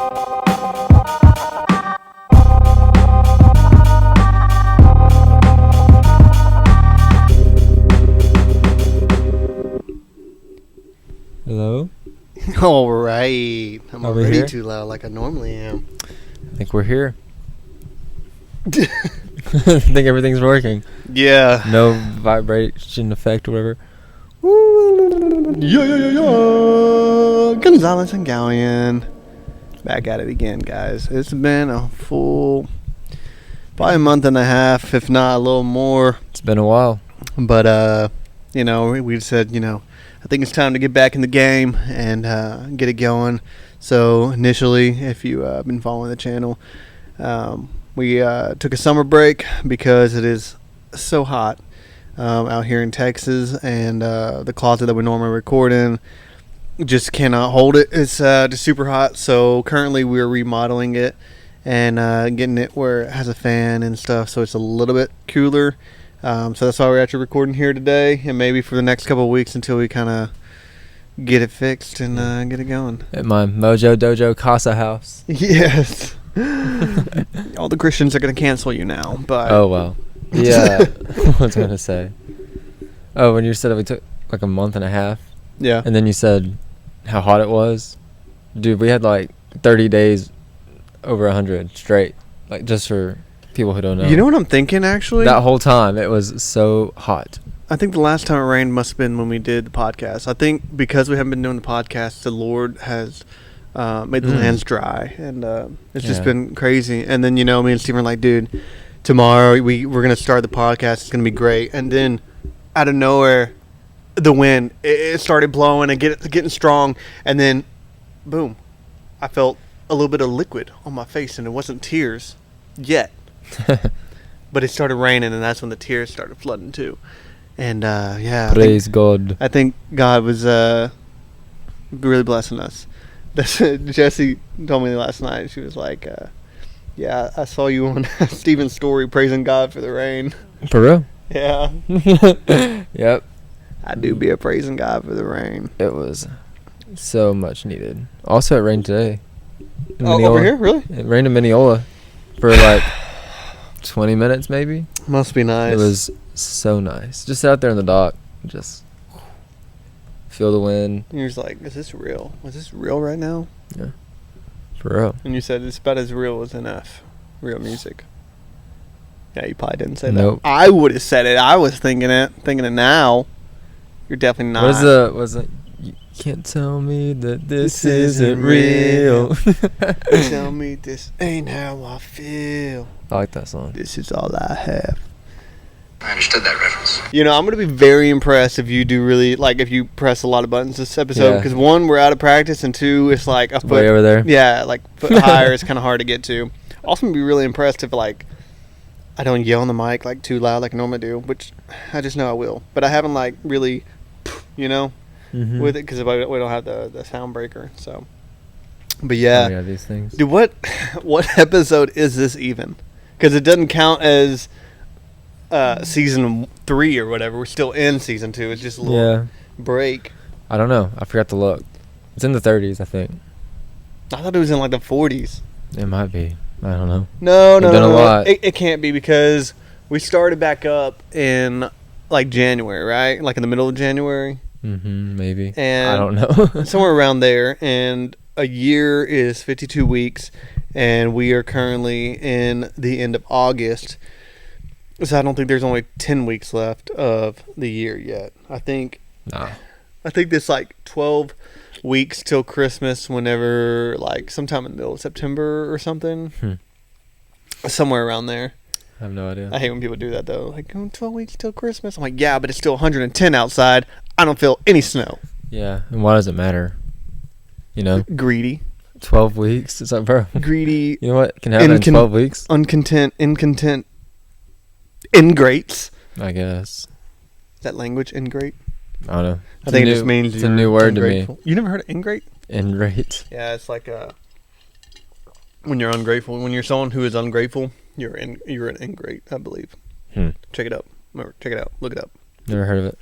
Hello? All right. I'm Are we already here? too loud like I normally am. I think we're here. I think everything's working. Yeah. No vibration effect or whatever. Gonzalez and Galyean. Back at it again, guys. It's been a full, probably a month and a half, if not a little more. It's been a while. But, we said, I think it's time to get back in the game and get it going. So, initially, if you've been following the channel, we took a summer break because it is so hot out here in Texas, and the closet that we normally record in just cannot hold it. It's just super hot. So currently we're remodeling it and getting it where it has a fan and stuff, so it's a little bit cooler. So that's why we're actually recording here today, and maybe for the next couple of weeks until we kind of get it fixed and get it going. At my Mojo Dojo Casa house. Yes. All the Christians are going to cancel you now, but Oh, wow. Yeah. What was I going to say? Oh, when you said we took like a month and a half, yeah. and then you said how hot it was. Dude, we had like 30 days over 100 straight. Like, just for people who don't know. You know what I'm thinking, actually? That whole time, it was so hot. I think the last time it rained must have been when we did the podcast. I think because we haven't been doing the podcast, the Lord has made the lands dry, and it's just been crazy. And then, me and Steven are like, dude, tomorrow we're going to start the podcast. It's going to be great. And then out of nowhere, the wind, it started blowing and getting strong. And then, boom, I felt a little bit of liquid on my face, and it wasn't tears yet. But it started raining, and that's when the tears started flooding too. And Praise God. I think God was really blessing us. Jessie told me last night. She was like, I saw you on Steven's story praising God for the rain. For real? Yeah. Yep. I do be a praising God for the rain. It was so much needed. Also, it rained today. In Oh, Mineola. over here? Really? It rained in Mineola for like 20 minutes maybe. Must be nice. It was so nice. Just out there in the dock. Just feel the wind. And you're just like, is this real? Was this real right now? Yeah. For real. And you said it's about as real as NF. Real music. Yeah, you probably didn't say Nope. that. I would have said it. I was thinking it now. You're definitely not. Was it? You can't tell me that this isn't real. Tell me this ain't how I feel. I like that song. This is all I have. I understood that reference. I'm going to be very impressed if you do really, if you press a lot of buttons this episode. Yeah. Because one, we're out of practice, and two, it's like a foot. Way over there. Yeah, foot higher is kind of hard to get to. Also, I'm going to be really impressed if, I don't yell on the mic, too loud like I normally do, which I just know I will. But I haven't, really, Mm-hmm. with it, because we don't have the sound breaker, so. But yeah. Oh, yeah, these things. Dude, what episode is this even? Because it doesn't count as season 3 or whatever. We're still in season 2. It's just a little break. I don't know. I forgot to look. It's in the 30s, I think. I thought it was in the 40s. It might be. I don't know. No. We've done a lot. It can't be, because we started back up in January, right? In the middle of January. Mm-hmm, maybe. And I don't know. somewhere around there. And a year is 52 weeks. And we are currently in the end of August. So I don't think there's only 10 weeks left of the year yet. I think this 12 weeks till Christmas, whenever sometime in the middle of September or something. Somewhere around there. I have no idea. I hate when people do that though. 12 weeks till Christmas. I'm like, yeah, but it's still 110 outside. I don't feel any snow. Yeah, and why does it matter? Greedy. 12 weeks? It's like, bro. Greedy. You know what can happen in 12 weeks? Incontent. Ingrates. I guess. Is that language, ingrate? I don't know. I think it just means it's a new word ungrateful. to me. You never heard of ingrate? Ingrate. Yeah, it's when you're ungrateful. When you're someone who is ungrateful, you're an ingrate, I believe. Check it out. Remember, check it out. Look it up. Never heard of it.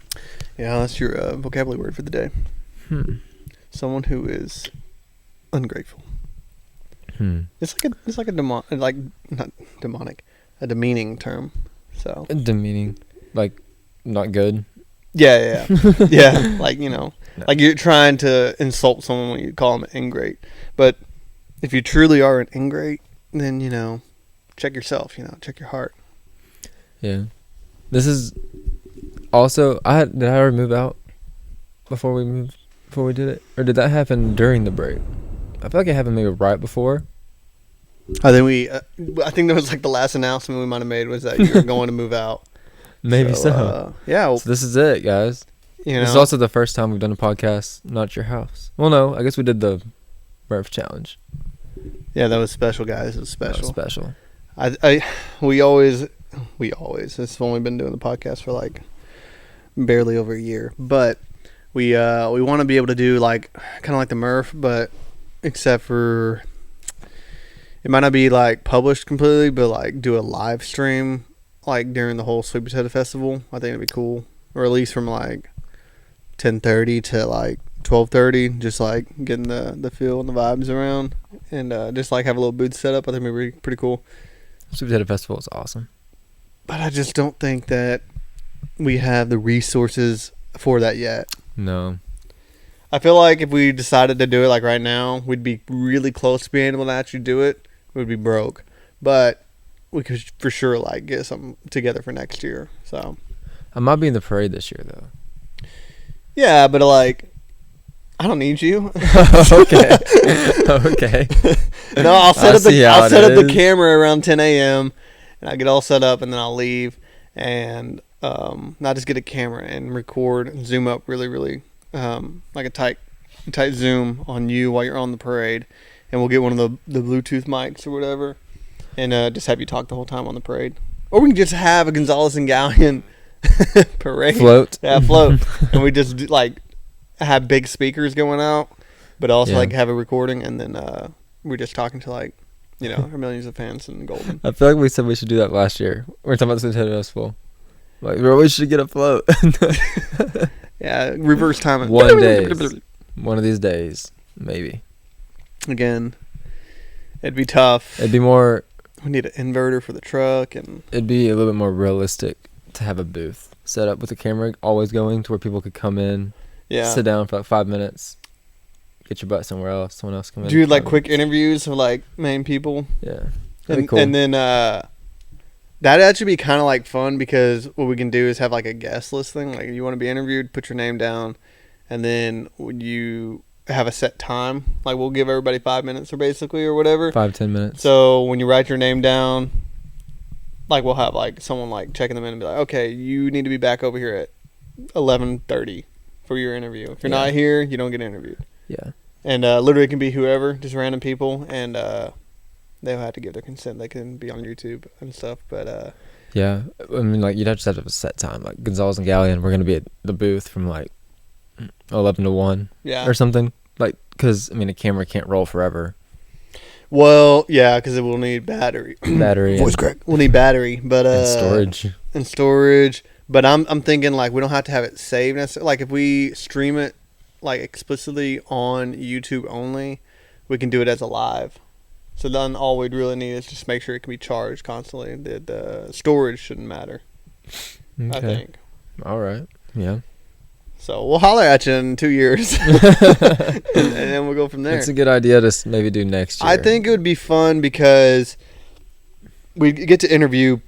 Yeah, that's your vocabulary word for the day. Someone who is ungrateful. It's like a not demonic, a demeaning term. So Demeaning, like not good. yeah. Like No. like you're trying to insult someone when you call them an ingrate. But if you truly are an ingrate, then check yourself. Check your heart. Yeah. This is also did I ever move out before we did it, or did that happen during the break? I feel like it happened maybe right before. I think that was like the last announcement we might have made was that you were going to move out. Maybe so. Yeah. So this is it, guys. This is also the first time we've done a podcast not at your house. Well, no, I guess we did the Murph challenge. Yeah, that was special, guys. It was special. That was special. We always. It's only been doing the podcast for like barely over a year, but we want to be able to do like kind of like the Murph, but except for it might not be like published completely, but like do a live stream like during the whole Sweet Potato Festival. I think it'd be cool, or at least from like 10:30 to like 12:30, just like getting the feel and the vibes around, and just like have a little booth set up. I think it'd be pretty cool. Sweet Potato Festival is awesome, but I just don't think that we have the resources for that yet. No. I feel like if we decided to do it like right now, we'd be really close to being able to actually do it. We'd be broke, but we could for sure like get something together for next year. So I might be in the parade this year though. Yeah, but like I don't need you. Okay. Okay. No, I'll set up the camera around 10 a.m. and I get all set up, and then I'll leave and not just get a camera and record and zoom up really, really like a tight zoom on you while you're on the parade, and we'll get one of the Bluetooth mics or whatever, and just have you talk the whole time on the parade, or we can just have a Gonzalez and Galyean parade float, and we just like have big speakers going out, but also like have a recording, and then we're just talking to like our millions of fans in Golden. I feel like we said we should do that last year. We were talking about the Potato Festival. Like, we should get a float. Yeah, reverse time. One of these days, maybe. Again, it'd be tough. It'd be more. We need an inverter for the truck, and it'd be a little bit more realistic to have a booth set up with the camera always going to where people could come in, sit down for like 5 minutes, get your butt somewhere else. Someone else come in. Do like quick interviews of like main people. Yeah, that'd be cool. And then that'd actually be kind of like fun, because what we can do is have like a guest list thing. Like, you want to be interviewed, put your name down, and then when you have a set time, like we'll give everybody 5 minutes or basically or whatever. 5-10 minutes. So when you write your name down, like we'll have like someone like checking them in and be like, okay, you need to be back over here at 11:30 for your interview. If you're not here, you don't get interviewed. Yeah. And literally it can be whoever, just random people, and they'll have to give their consent. They can be on YouTube and stuff, but yeah, I mean, like, you'd have to have a set time. Like Gonzalez and Galyean, we're gonna be at the booth from like 11 to 1, or something. Like, because I mean, a camera can't roll forever. Well, yeah, because it will need battery. Voice crack. We'll need battery, but and storage. But I'm thinking like we don't have to have it saved necessarily. Like, if we stream it like explicitly on YouTube only, we can do it as a live. So then all we'd really need is just make sure it can be charged constantly. The storage shouldn't matter. Okay. I think. All right. Yeah. So we'll holler at you in 2 years, and then we'll go from there. It's a good idea to maybe do next year. I think it would be fun because we get to interview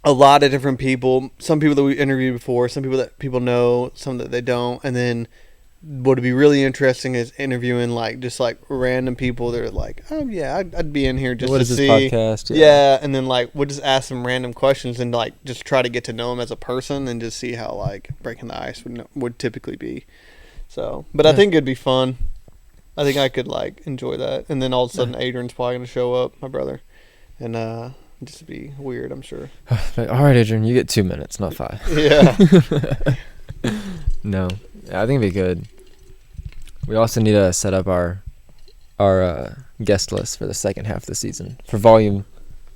a lot of different people. Some people that we interviewed before, some people that people know, some that they don't, and then what would be really interesting is interviewing like just like random people that are like, oh yeah, I'd be in here just to see. What is this podcast? Yeah, and then like we'll just ask some random questions and like just try to get to know them as a person and just see how like breaking the ice would typically be. So, but I think it'd be fun. I think I could like enjoy that, and then all of a sudden Adrian's probably gonna show up, my brother, and just be weird, I'm sure. Like, all right, Adrian, you get 2 minutes, not 5. Yeah. No. I think it'd be good. We also need to set up our guest list for the second half of the season for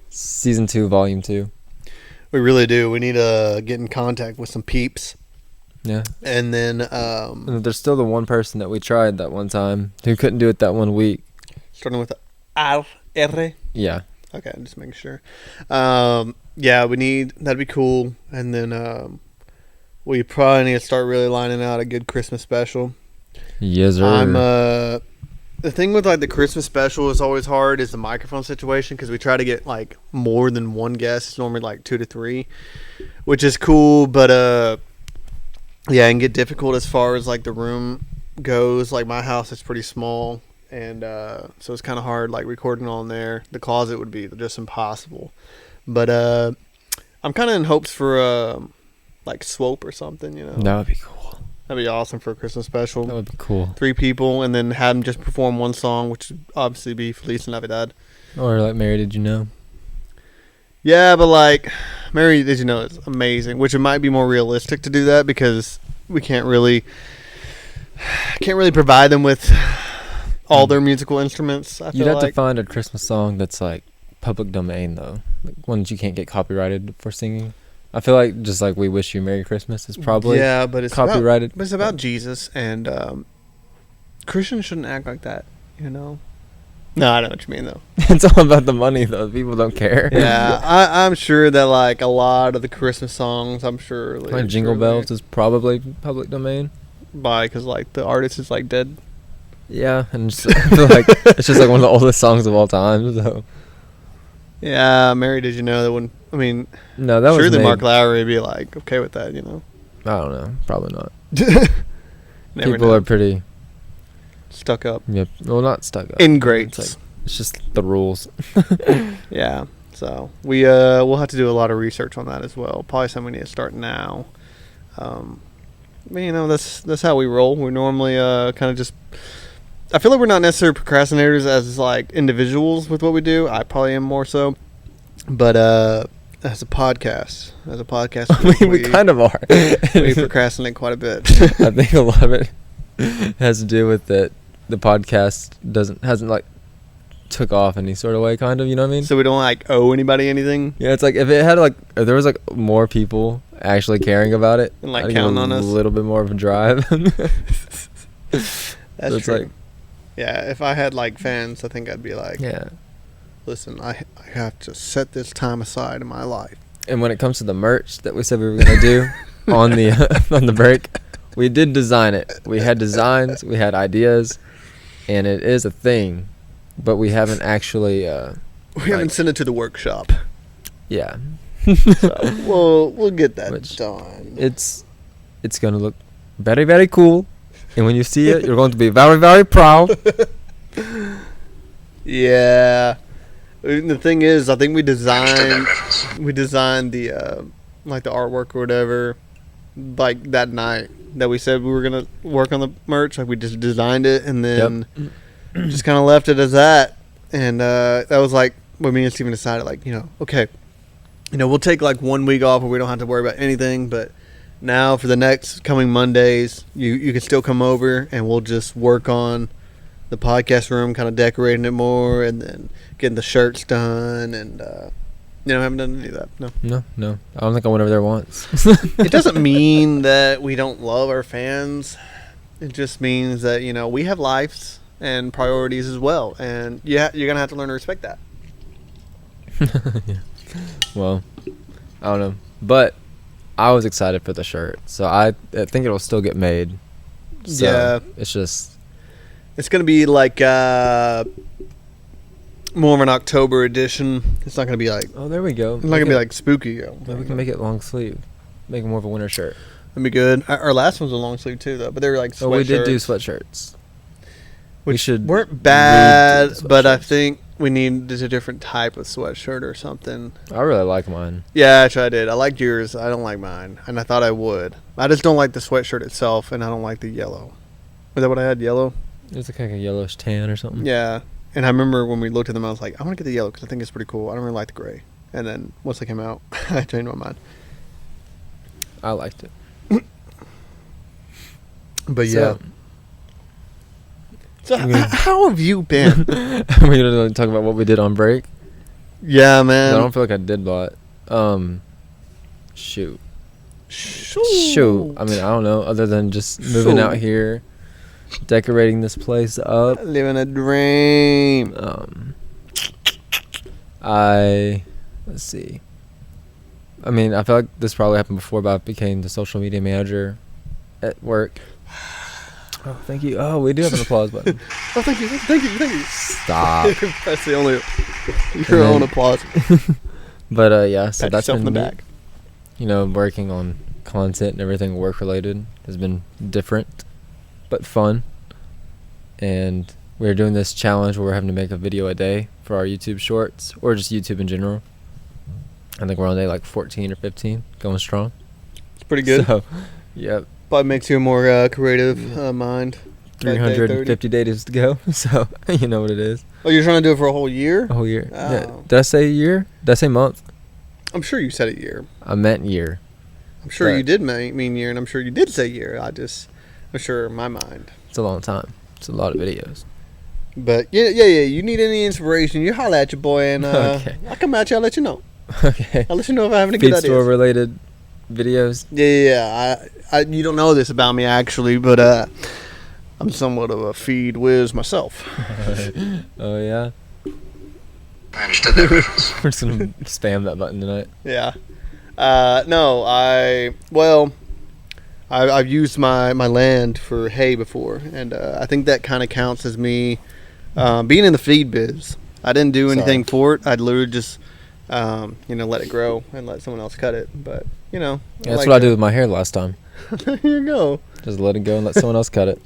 season 2, volume 2. We really do. We need to get in contact with some peeps. Yeah. And then and there's still the one person that we tried that one time who couldn't do it that one week. Starting with Alf. R? Yeah. Okay, I'm just making sure. Yeah, that'd be cool. And then we probably need to start really lining out a good Christmas special. Yes, sir. The thing with like the Christmas special is always hard is the microphone situation because we try to get like more than one guest. It's normally like 2 to 3, which is cool, but yeah, it can get difficult as far as like the room goes. Like my house is pretty small, and so it's kind of hard like recording on there. The closet would be just impossible. But I'm kind of in hopes for like Swope or something, you know. That would be cool. That'd be awesome for a Christmas special. That would be cool. 3 people, and then have them just perform one song, which would obviously be Feliz Navidad. Or like Mary Did You Know? Yeah, but like Mary Did You Know is amazing, which it might be more realistic to do that because we can't really provide them with all their musical instruments. You'd have to find a Christmas song that's like public domain though, like one that you can't get copyrighted for singing. I feel like just like We Wish You Merry Christmas is probably but it's copyrighted. But it's about Jesus, and Christians shouldn't act like that, you know. No, I know what you mean though. It's all about the money though. People don't care. Yeah, I'm sure that like a lot of the Christmas songs, I'm sure like Jingle Bells is probably public domain. Because like the artist is like dead. Yeah, and just, I feel like it's just like one of the oldest songs of all time. So yeah, Mary Did You Know that one? I mean, no, that was surely Mark Lowry would be like okay with that, you know. I don't know, probably not. People People are pretty stuck up. Yep. Well, not stuck up. Ingrates. It's just the rules. Yeah. So we'll have to do a lot of research on that as well. Probably something we need to start now. But, you know, that's how we roll. We're normally kind of just. I feel like we're not necessarily procrastinators as like individuals with what we do. I probably am more so, but as a podcast, we kind of are. We procrastinate quite a bit. I think a lot of it has to do with that the podcast hasn't like took off any sort of way, kind of, you know what I mean? So we don't like owe anybody anything. Yeah, it's like if there was like more people actually caring about it and like counting on us, a little bit more of a drive. That's true. Like, yeah, if I had like fans, I think I'd be like, yeah, listen, I have to set this time aside in my life. And when it comes to the merch that we said we were gonna do on the break, we did design it. We had designs, we had ideas, and it is a thing, but we haven't actually. We haven't sent it to the workshop. Yeah. So we'll get that done. It's gonna look very, very cool, and when you see it, you're going to be very, very proud. Yeah. The thing is, I think we designed the like the artwork or whatever, like that night that we said we were gonna work on the merch. Like we just designed it and then just kind of left it as that. And that was like when me and Steven decided, like, you know, okay, you know, we'll take like 1 week off where we don't have to worry about anything. But now for the next coming Mondays, you can still come over and we'll just work on the podcast room, kind of decorating it more, and then getting the shirts done. And you know, I haven't done any of that. No. I don't think I went over there once. It doesn't mean that we don't love our fans. It just means that, you know, we have lives and priorities as well, and you're gonna have to learn to respect that. Yeah. Well, I don't know, but I was excited for the shirt, so I think it'll still get made. So yeah, it's gonna be like more of an October edition. It's not gonna be like, oh, there we go. It's not gonna be like spooky. Maybe we can make it long sleeve, make it more of a winter shirt. That'd be good. Our last one's a long sleeve too, though, but they were like sweatshirts. Oh, we did do sweatshirts, which weren't bad, but I think we need a different type of sweatshirt or something. I really like mine. Yeah, actually I did. I liked yours. I don't like mine, and I thought I would. I just don't like the sweatshirt itself, and I don't like the yellow. Was that what I had? Yellow? It's like a yellowish tan or something. Yeah, and I remember when we looked at them, I was like, I want to get the yellow because I think it's pretty cool. I don't really like the gray. And then once they came out, I changed my mind. I liked it. But yeah. So how have you been? We're gonna talk about what we did on break. Yeah, man. I don't feel like I did a lot. Shoot. I mean, I don't know. Other than just moving out here, decorating this place up, living a dream. Let's see. I mean, I feel like this probably happened before, but I became the social media manager at work. Oh, thank you. Oh, we do have an applause button. Oh, thank you. Stop. That's the only your own applause. But yeah, so Pat that's yourself been in the me. back. You know, working on content and everything work related has been different, but fun. And we're doing this challenge where we're having to make a video a day for our YouTube shorts, or just YouTube in general. I think we're on day like 14 or 15, going strong. It's pretty good. So, yep. Probably makes you a more creative mind. 350 days to go. So, you know what it is. Oh, you're trying to do it for a whole year? A whole year. Oh. Yeah. Did I say year? Did I say month? I'm sure you said a year. I meant year. I'm sure But you did mean year, and I'm sure you did say year. I'm sure in my mind. It's a long time. It's a lot of videos. But yeah. You need any inspiration, you holler at your boy, and Okay. I'll come at you. I'll let you know. Okay. I'll let you know if I have any Feed good store ideas. related videos. Yeah. You don't know this about me actually, but I'm somewhat of a feed whiz myself. Oh, yeah. I understood that reference. We're just going to spam that button tonight. Yeah. No, I've used my land for hay before, and I think that kind of counts as me being in the feed biz. I didn't do anything for it. I'd literally just, let it grow and let someone else cut it. But, Yeah, that's what I did with my hair last time. There you go. Just let it go and let someone else cut it.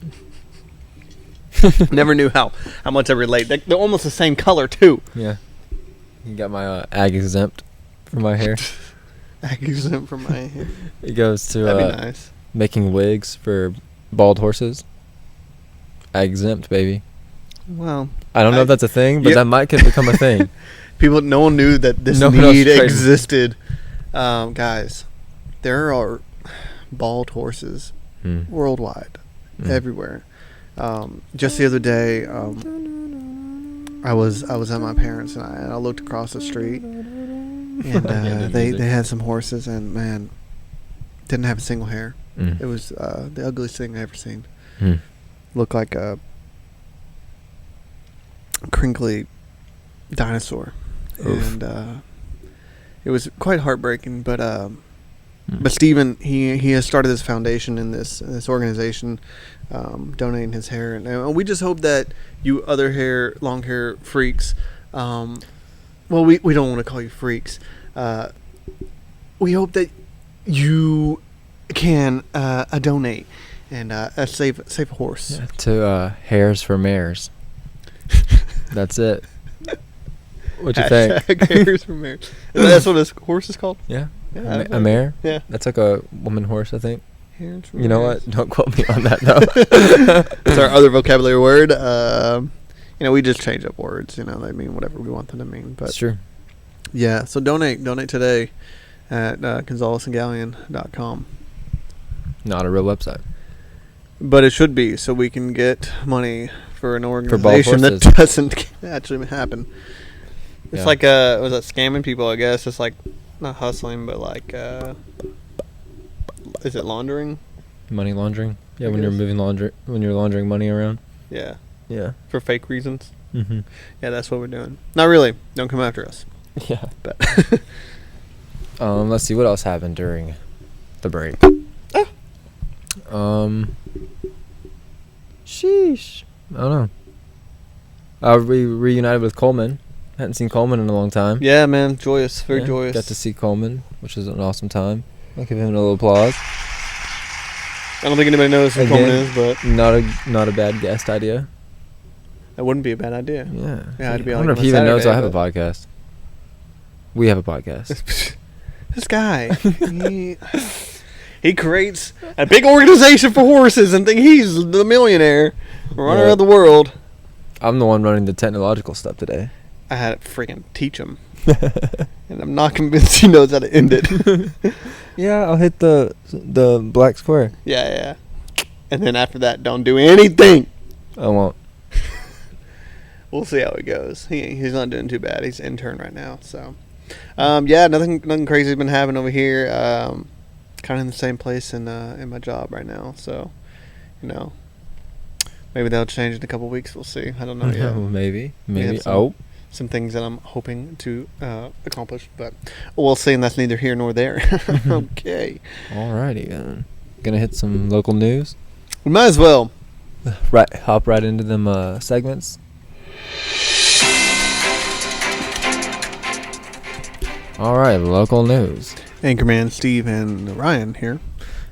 Never knew how much I relate. They're almost the same color, too. Yeah. You got my ag exempt for my hair. Exempt from my hair. It goes to That'd be nice. making wigs for bald horses. Ag exempt, baby. Well, I don't know if that's a thing, but yeah. that might could become a thing. no one knew that this No one else need tried. existed. Guys, there are bald horses worldwide, everywhere. Just the other day, I was at my parents and I looked across the street, and they had some horses, and man, didn't have a single hair. It was the ugliest thing I ever seen. Looked like a crinkly dinosaur. Oof. And it was quite heartbreaking. But Steven, he has started this foundation in this organization, donating his hair, and we just hope that you other long hair freaks, well, we don't want to call you freaks. We hope that you can donate and save a horse. Yeah, to hairs for mares. That's it. What you think? Hashtag hairs for mares. That's what a horse is called? Yeah. Yeah, A mare? Yeah. That's like a woman horse, I think. Hairs for You know mares. what? Don't quote me on that, though. It's our other vocabulary word. We just change up words. They mean whatever we want them to mean. But That's true. yeah, so donate today at GonzalezGalyean.com. Not a real website. But it should be, so we can get money for an bald organization that horses. doesn't actually happen. It's Yeah. like was that scamming people? I guess it's like not hustling, but like is it laundering? Money laundering. Yeah, I when you're guess. when you're laundering money around. Yeah, Yeah. for fake reasons. Mm-hmm. Yeah, that's what we're doing. Not really. Don't come after us. Yeah. But Let's see what else happened during the break. Sheesh. I don't know. We reunited with Coleman. Hadn't seen Coleman in a long time. yeah, man, joyous, very Yeah, joyous. Got to see Coleman, which is an awesome time. I'll give him a little applause. I don't think anybody knows who Again. Coleman is, but Not a bad guest idea. that wouldn't be a bad idea. Yeah. Yeah, it'd be I like wonder if on he even knows I have Saturday, a podcast. We have a podcast. This guy, he creates a big organization for horses and think he's the millionaire runner Yeah. of the world. I'm the one running the technological stuff today. I had to freaking teach him, and I'm not convinced he knows how to end it. Yeah, I'll hit the black square. Yeah. And then after that, don't do anything. I won't. We'll see how it goes. He's not doing too bad. He's intern right now, so. Nothing crazy has been happening over here. Kind of in the same place in my job right now, so maybe that'll change in a couple weeks. We'll see. I don't know yet. Maybe. We have Oh, some things that I'm hoping to accomplish. But we'll see, and that's neither here nor there. Okay. Alrighty then. Gonna hit some local news. We might as well. Right, hop right into them segments. All right, local news. Anchorman Steve and Ryan here.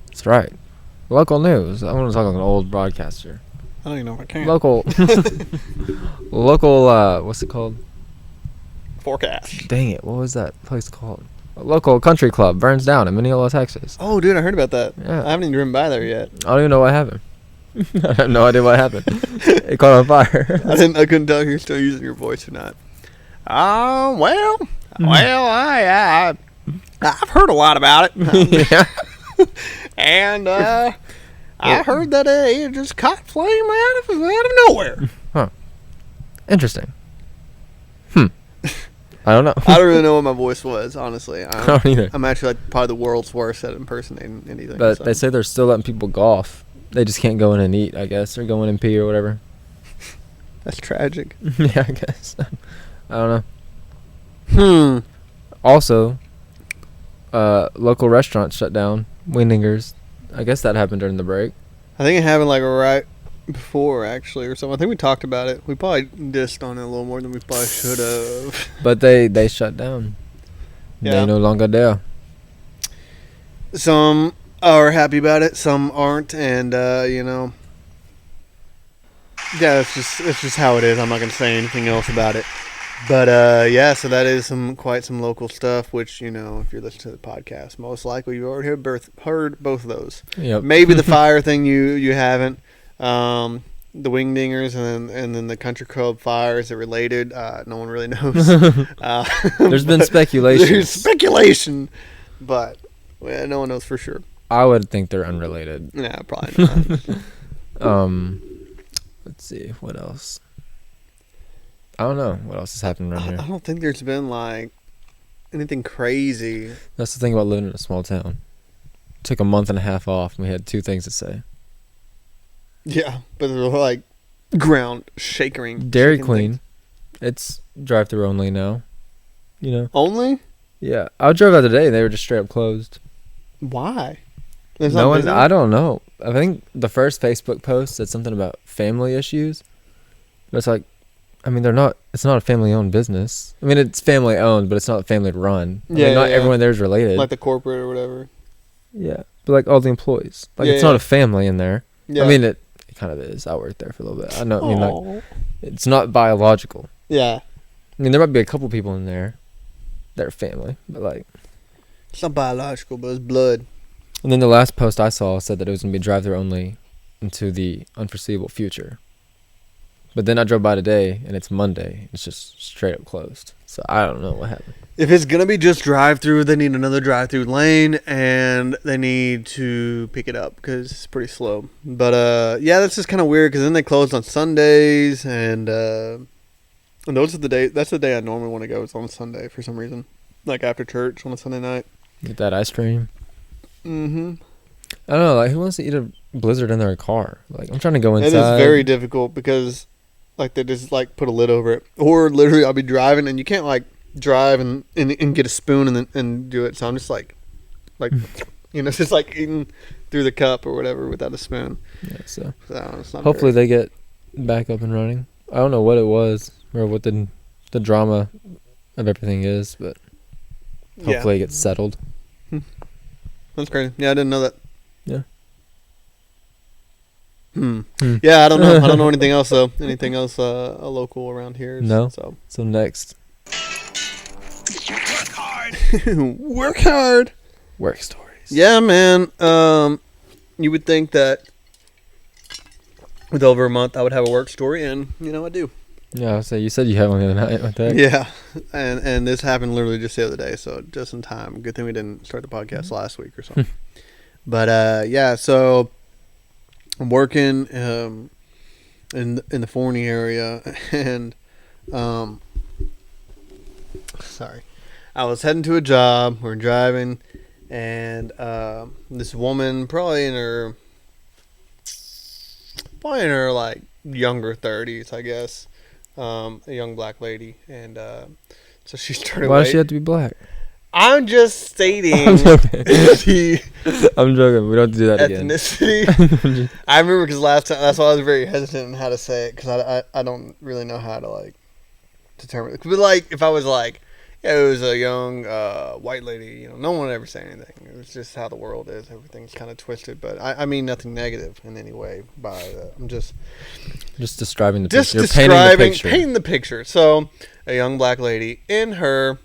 That's right. Local news. I want to talk like an old broadcaster. I don't even know if I can. Local. What's it called? Forecast. Dang it, what was that place called? A local country club burns down in Mineola, Texas. Oh, dude, I heard about that. Yeah. I haven't even driven by there yet. I don't even know what happened. I have no idea what happened. It caught on fire. I couldn't tell if you're still using your voice or not. I've heard a lot about it. Yeah. And I heard that it just caught flame out of nowhere. Huh. Interesting. I don't know. I don't really know what my voice was, honestly. I don't either. I'm actually like probably the world's worst at impersonating anything. But so. they say they're still letting people golf. They just can't go in and eat, I guess, or go in and pee or whatever. That's tragic. Yeah, I guess. I don't know. Also, local restaurants shut down. Windingers. I guess that happened during the break. I think it happened like right before, actually, or something. I think we talked about it. We probably dissed on it a little more than we probably should have. But they shut down. Yeah. They no longer there. Some are happy about it, some aren't, and yeah, it's just how it is. I'm not gonna say anything else about it. But yeah, so that is quite some local stuff. Which if you're listening to the podcast, most likely you've already heard both of those. Yep. Maybe the fire thing you haven't. The Wingdingers and then the country club fire, is it related? No one really knows. There's been speculation. There's speculation, but no one knows for sure. I would think they're unrelated. Yeah, probably not. Let's see what else. I don't know what else has happened around here. I don't think there's been like anything crazy. That's the thing about living in a small town. Took a month and a half off, and we had 2 things to say. Yeah, but they're like ground shaking. Dairy Queen, it's drive-through only now. Only? Yeah, I drove out today, and they were just straight up closed. Why? No one. I don't know. I think the first Facebook post said something about family issues, but it's like, I mean, they're not. It's not a family-owned business. I mean, it's family-owned, but it's not family-run. Not everyone there's related. Like the corporate or whatever. Yeah, but like all the employees. Like it's not a family in there. Yeah. I mean, it kind of is. I worked there for a little bit. I know. I mean, like, it's not biological. Yeah. I mean, there might be a couple people in there that are family, but like, it's not biological, but it's blood. And then the last post I saw said that it was going to be drive-through only into the unforeseeable future. But then I drove by today, and it's Monday. It's just straight up closed. So I don't know what happened. If it's going to be just drive-through, they need another drive-through lane, and they need to pick it up because it's pretty slow. But, yeah, that's just kind of weird because then they close on Sundays, and those are the day. That's the day I normally want to go. It's on Sunday for some reason, like after church on a Sunday night. Get that ice cream. Mm-hmm. I don't know. Like, who wants to eat a Blizzard in their car? Like, I'm trying to go inside. It is very difficult because, like, they just like put a lid over it, or literally I'll be driving and you can't like drive and get a spoon and do it. So I'm just like it's just like eating through the cup or whatever without a spoon. Yeah. So it's not hopefully they get back up and running. I don't know what it was or what the drama of everything is, but hopefully it gets settled. That's crazy. Yeah, I didn't know that. Yeah. Yeah, I don't know. I don't know anything else though. Anything else local around here? No. So next. Work hard. Work hard. Work stories. Yeah, man. You would think that with over a month I would have a work story, and I do. Yeah, so you said you had one the other night with that. Yeah, and this happened literally just the other day, so just in time. Good thing we didn't start the podcast last week or something. But yeah, so I'm working in the Forney area, and sorry, I was heading to a job. We're driving, and this woman, probably in her like younger 30s, I guess. a young black lady, and so she started. Why does she have to be black? I'm just stating I'm joking. the I'm joking. We don't have to do that again. ethnicity. I remember because last time, that's why I was very hesitant on how to say it, because I don't really know how to like determine it. But like if I was like, yeah, it was a young white lady, you know, no one would ever say anything. It was just how the world is. Everything's kind of twisted, but I mean nothing negative in any way. I'm just describing the just picture. You're painting the picture. So a young black lady in her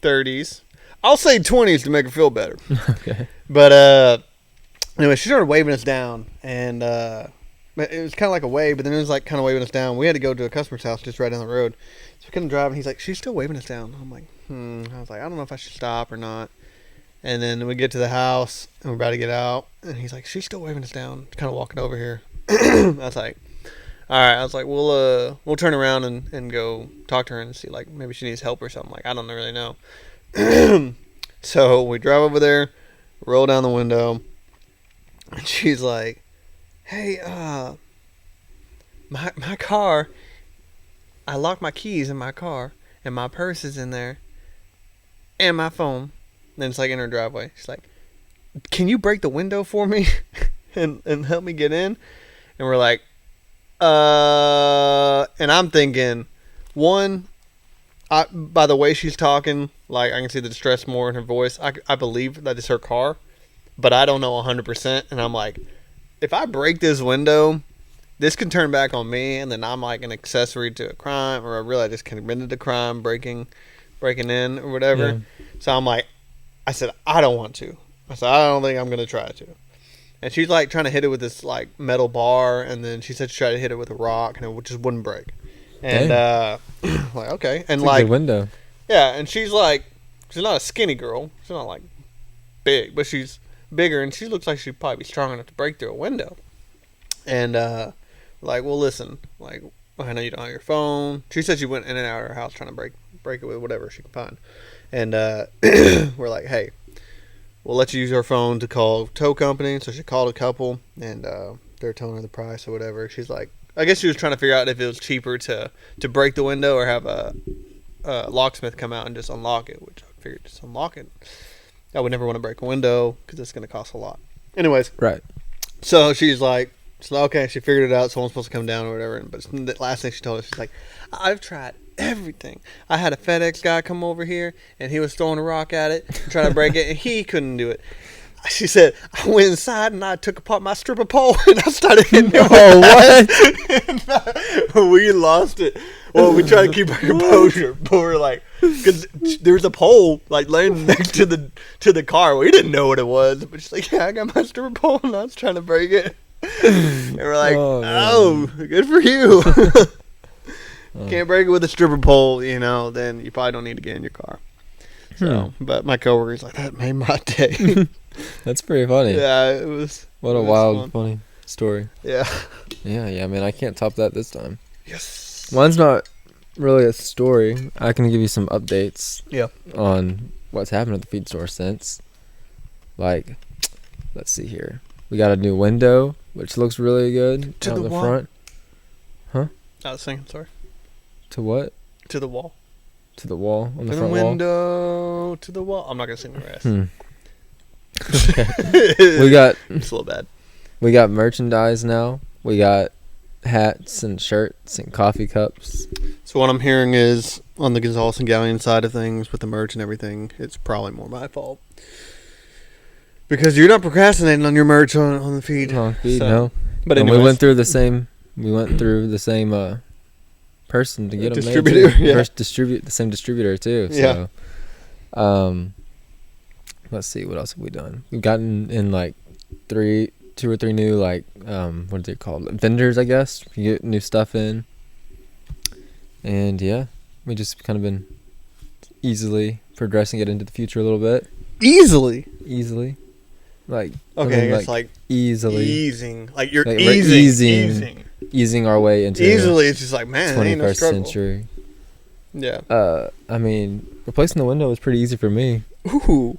30s. I'll say 20s to make her feel better. Okay. But anyway, she started waving us down, and it was kind of like a wave, but then it was like kind of waving us down. We had to go to a customer's house just right down the road. So we couldn't drive, and he's like, she's still waving us down. I'm like, I was like, I don't know if I should stop or not. And then we get to the house, and we're about to get out, and he's like, she's still waving us down, kind of walking over here. I was like, all right. I was like, we'll turn around and go talk to her and see, like, maybe she needs help or something. Like, I don't really know. So we drive over there, roll down the window, and she's like, hey, my car, I locked my keys in my car, and my purse is in there, and my phone. And then it's like in her driveway. She's like, can you break the window for me and help me get in? And we're like, and I'm thinking, one, by the way she's talking, like I can see the distress more in her voice. I believe that it's her car, but I don't know 100%. And I'm like, if I break this window, this can turn back on me, and then I'm like an accessory to a crime, or I really I just committed a crime, breaking in or whatever. Yeah. So I'm like, I said, I don't want to. I said, I don't think I'm gonna try to. And she's like trying to hit it with this like metal bar, and then she said she tried to hit it with a rock, and it just wouldn't break. And like, okay, and it's like a good window. Yeah, and she's like, she's not a skinny girl. She's not like big, but she's bigger, and she looks like she'd probably be strong enough to break through a window. And like, well, listen, like, I know you don't have your phone. She said she went in and out of her house trying to break it with whatever she could find. And we're like, hey, we'll let you use our phone to call tow company. So she called a couple, and they're telling her the price or whatever. She's like, I guess she was trying to figure out if it was cheaper to break the window or have a locksmith come out and just unlock it, which I figured just unlock it. I would never want to break a window because it's going to cost a lot. Anyways. Right. So she's like, so okay, she figured it out. Someone's supposed to come down or whatever. But the last thing she told us, she's like, I've tried everything. I had a FedEx guy come over here, and he was throwing a rock at it, trying to break it, and he couldn't do it. She said, I went inside and I took apart my stripper pole and I started hitting it. Oh, what? We lost it. Well, we tried to keep our composure, but we're like, because there's a pole like laying next to the car. We didn't know what it was, but she's like, yeah, I got my stripper pole and I was trying to break it. And we're like, oh good for you. Can't break it with a stripper pole, you know, then you probably don't need to get in your car. So, but my coworker's like, that made my day. That's pretty funny. Yeah, it was. What a wild, funny story. Yeah. Yeah, I mean, I can't top that this time. Yes. Mine's not really a story. I can give you some updates. Yeah. On what's happened at the feed store since. Like, let's see here. We got a new window, which looks really good. To the wall. Front. Huh? I was saying, sorry. To what? To the wall. To the wall on the front window, wall. To the wall. I'm not gonna sing the rest. Okay. We got. It's a little bad. We got merchandise now. We got hats and shirts and coffee cups. So what I'm hearing is on the Gonzalez Galyean side of things with the merch and everything, it's probably more my fault because you're not procrastinating on your merch on the feed. No. But we went through the same. Person to get them distributor, made. Yeah. First distribute the same distributor too. So, yeah. Let's see what else have we done. We've gotten in like 2 or 3 new like what are they called? Vendors, I guess. You get new stuff in, and yeah, we just kind of been easily progressing it into the future a little bit. Easily, like okay, it's like easily easing, like you're like easing our way into easily. It's just like, man, 21st century. Yeah. I mean, replacing the window was pretty easy for me. Ooh.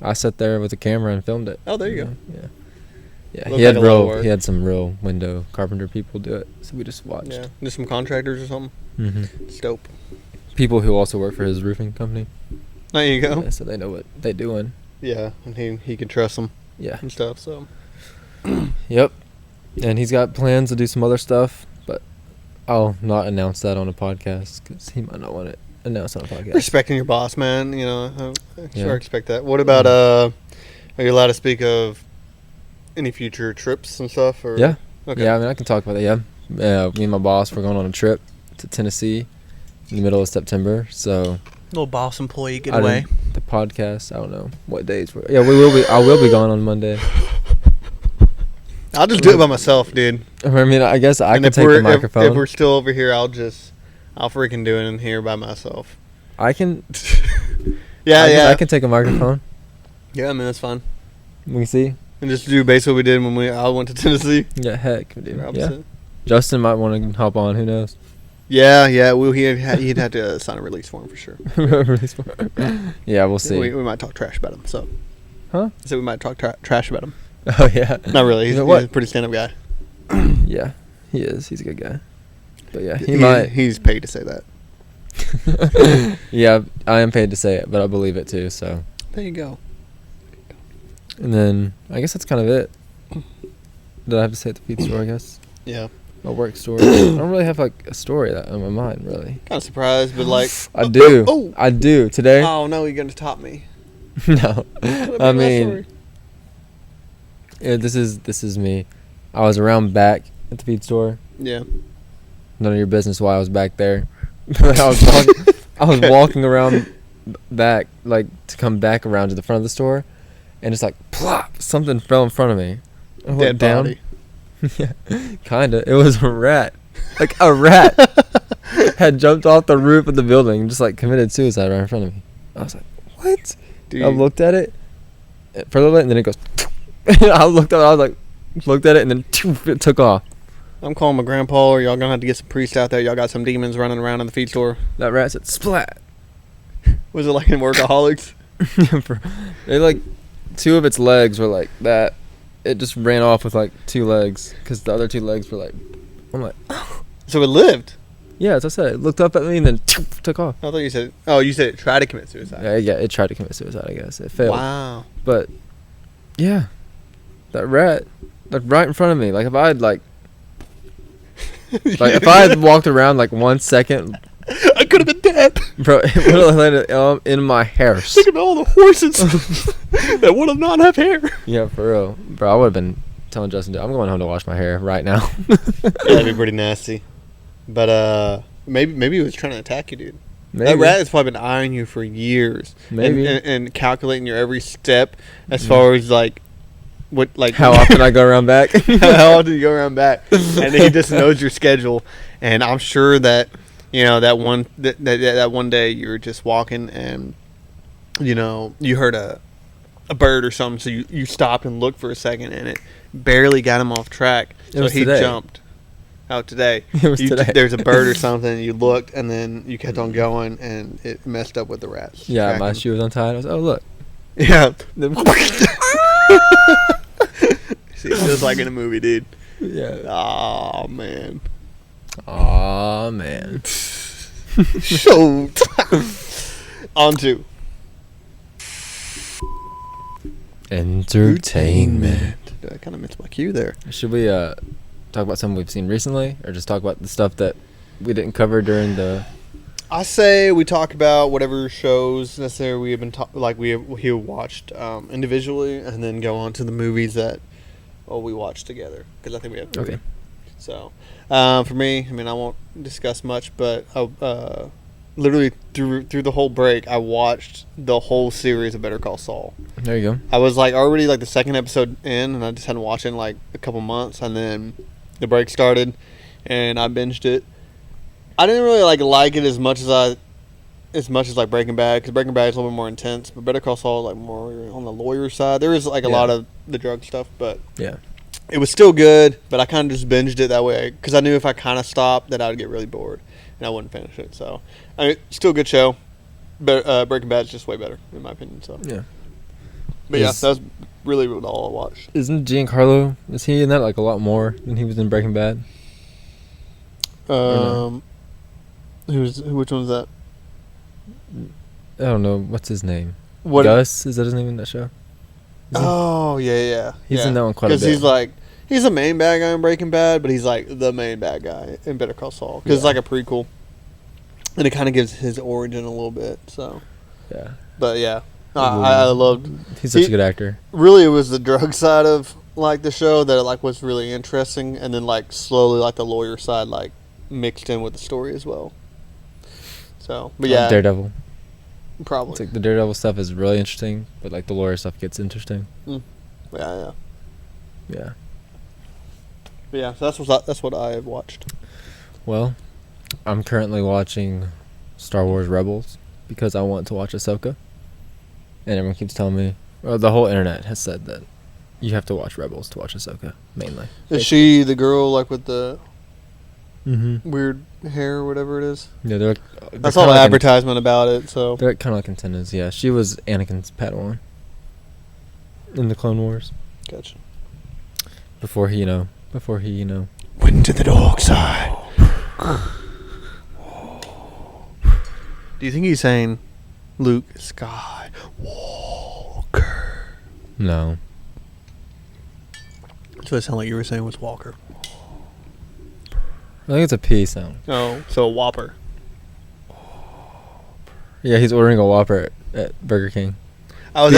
I sat there with a camera and filmed it. Oh, there you go. Yeah. He had some real window carpenter people do it, so we just watched. Yeah. Just some contractors or something. It's dope. People who also work for his roofing company. There you go. Yeah, so they know what they're doing. Yeah, and he can trust them Yeah. and stuff. So Yep. And he's got plans to do some other stuff, but I'll not announce that on a podcast because he might not want it announced on a podcast. respecting your boss, man. You know, I Yeah. sure expect that. What about Are you allowed to speak of any future trips and stuff? Or Yeah. Okay. Yeah, I mean, I can talk about that, yeah. Me and my boss, we're going on a trip to Tennessee in the middle of September, so... Little boss employee The podcast, I don't know what days we're... Yeah, I will be gone on Monday. I'll just do it by myself, dude. I mean, I guess I And can take the microphone. If we're still over here, I'll freaking do it in here by myself. I can... Yeah. I can take a microphone. Yeah, I mean, that's fine. We can see. And just do basically what we did when I went to Tennessee. Yeah, heck, dude. Or Yeah. opposite. Justin might want to hop on, who knows? Yeah. Well, he'd have to sign a release form for sure. Yeah, we'll see. We might talk trash about him. So, Huh? So we might talk trash about him. Oh, yeah. Not really. He's, You know what? he's a pretty stand-up guy. Yeah, he is. He's a good guy. But yeah, he might. He's paid to say that. Yeah, I am paid to say it, but I believe it too, so. There you go. And then, I guess that's kind of it. Did I have to say at the feed store, I guess? Yeah. My work story. I don't really have, like, a story that on my mind, really. Kind of surprised, but like. I do. Oh. I do. Today? Oh no, you're gonna top me. No. That'd be I my mean, story. yeah, this is me. I was around back at the feed store. Yeah. None of your business why I was back there. I was walking around back, like, to come back around to the front of the store, and it's like, plop, something fell in front of me. I Dead body. Yeah, kinda. It was a rat. Like, a rat had jumped off the roof of the building and just, like, committed suicide right in front of me. I was like, what? Dude. I looked at it for a little bit, and then it goes, I looked at it, and then it took off. I'm calling my grandpa, or y'all gonna have to get some priests out there. Y'all got some demons running around in the feed store. That rat said, splat. Was it like in Workaholics? They, like, two of its legs were like that. It just ran off with, like, two legs, because the other two legs were like, I'm like, So it lived. yeah, as I said, it looked up at me and then took off. I thought you said. Oh, you said it tried to commit suicide. Yeah, it tried to commit suicide, I guess. It failed. Wow. But, yeah, that rat, like, right in front of me. Like, if I had, like if I had walked around, like, 1 second, I could have been dead. bro, it would have landed in my hair. Think about all the horses that would have not have hair. Yeah, for real. Bro, I would have been telling Justin, I'm going home to wash my hair right now. Yeah, that'd be pretty nasty. But maybe he was trying to attack you, dude. Maybe. That rat has probably been eyeing you for years. Maybe. And calculating your every step as far as like what like How often I go around back. how often you go around back. And he just knows your schedule. And I'm sure that that one day you were just walking and you heard a bird or something, so you stopped and looked for a second, and it barely got him off track. So he today. jumped out today. It was today. There's a bird or something, you looked, and then you kept on going, and it messed up with the rat. Yeah, my shoe was untied. I was, oh, look. Yeah. See, just like in a movie, dude. Yeah. Oh man. Aw, man. So on to Entertainment. I kind of missed my cue there. Should we talk about something we've seen recently, or just talk about the stuff that we didn't cover during the... I say we talk about whatever shows necessarily we have been we have watched individually, and then go on to the movies that we watched together, because I think we have three. Okay. So for me, I mean, I won't discuss much, but literally through the whole break, I watched the whole series of Better Call Saul. There you go. I was like already like the second episode in, and I just hadn't watched it in like a couple months, and then the break started, and I binged it. I didn't really like it as much as like Breaking Bad, because Breaking Bad is a little bit more intense, but Better Call Saul is like more on the lawyer side. There is like a lot of the drug stuff, but Yeah. it was still good. But I kind of just binged it that way because I knew if I kind of stopped, that I would get really bored and I wouldn't finish it. So I mean, still a good show, but Breaking Bad is just way better in my opinion. So Yeah. but yeah, that was really all I watched. Isn't Giancarlo, is he in that like a lot more than he was in Breaking Bad? Which one's that? I don't know what's his name. What? Gus, is that his name in that show? Oh yeah. He's in that one quite a bit. Because he's the main bad guy in Breaking Bad, but he's like the main bad guy in Better Call Saul because it's like a prequel, and it kind of gives his origin a little bit. So Yeah. but yeah, I loved. He's such a good actor. Really, it was the drug side of like the show that like was really interesting, and then like slowly like the lawyer side like mixed in with the story as well. So, but yeah, Daredevil. probably. It's like the Daredevil stuff is really interesting, but like the lawyer stuff gets interesting. Yeah. Yeah. But yeah, so that's what I have watched. Well, I'm currently watching Star Wars Rebels because I want to watch Ahsoka, and everyone keeps telling me, well, the whole internet has said that you have to watch Rebels to watch Ahsoka mainly. Is she the girl like with the Mm-hmm. weird hair or whatever it is? Yeah, they're I saw the advertisement about it, so They're kind of like contenders. Yeah, she was Anakin's Padawan in the Clone Wars gotcha. before he went to the dark side. Do you think he's saying Luke Skywalker? No. That's what it sounded like you were saying was Walker. I think it's a P sound. Oh, so a Whopper. Yeah, he's ordering a Whopper at Burger King. I was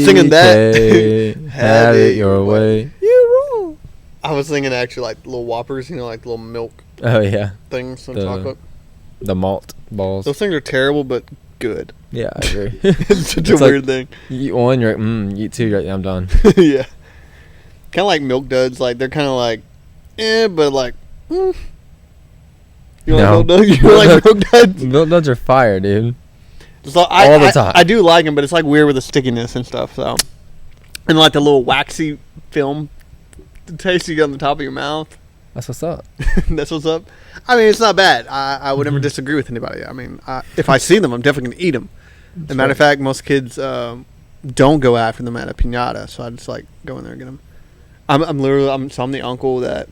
singing that. BK, have it your way. You're wrong. I was thinking actually like little Whoppers, like little milk Oh yeah, things from The- chocolate. the malt balls. Those things are terrible, but good. Yeah, I agree. It's such It's a like- weird thing. You eat one, you're like, you eat two, you're like, I'm done. Yeah. Kind of like Milk Duds. Like, they're kind of like, but like, You No. like Milk Duds? You like Milk Duds? Milk Duds are fire, dude. So All the time. I do like them, but it's like weird with the stickiness and stuff. So, and like the little waxy film taste you get on the top of your mouth. That's what's up. That's what's up. I mean, it's not bad. I would never Mhm. disagree with anybody. I mean, if I see them, I'm definitely gonna eat them. As a matter of fact, most kids don't go after them at a piñata, so I just like go in there and get them. I'm the uncle that